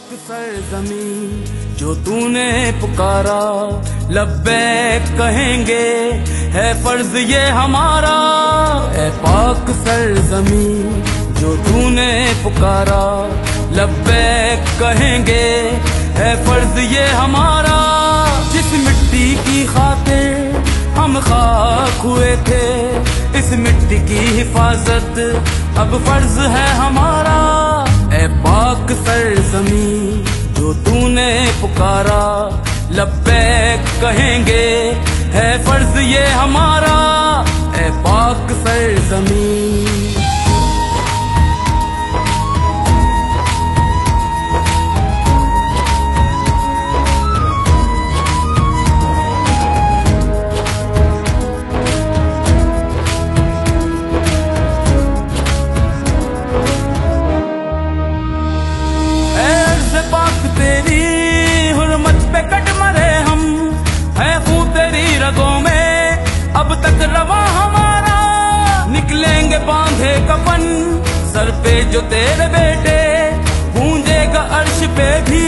पाक सरज़मीं जो तूने पुकारा, लब्बैक कहेंगे है फर्ज ये हमारा। ऐ पाक सरज़मीं जो तूने पुकारा, लब्बैक कहेंगे है फर्ज ये हमारा। जिस मिट्टी की खातिर हम खाक हुए थे, इस मिट्टी की हिफाजत अब फर्ज है हमारा। ऐ पाक सरज़मीं जो तूने पुकारा, लब्बैक कहेंगे है फर्ज ये हमारा। ऐ पाक सरज़मीं। तेरी हुर्मत पे कट मरे हम, है खून तेरी रगों में अब तक रवा हमारा। निकलेंगे बांधे कफन सर पे जो तेरे बेटे, गूंजेगा अर्श पे भी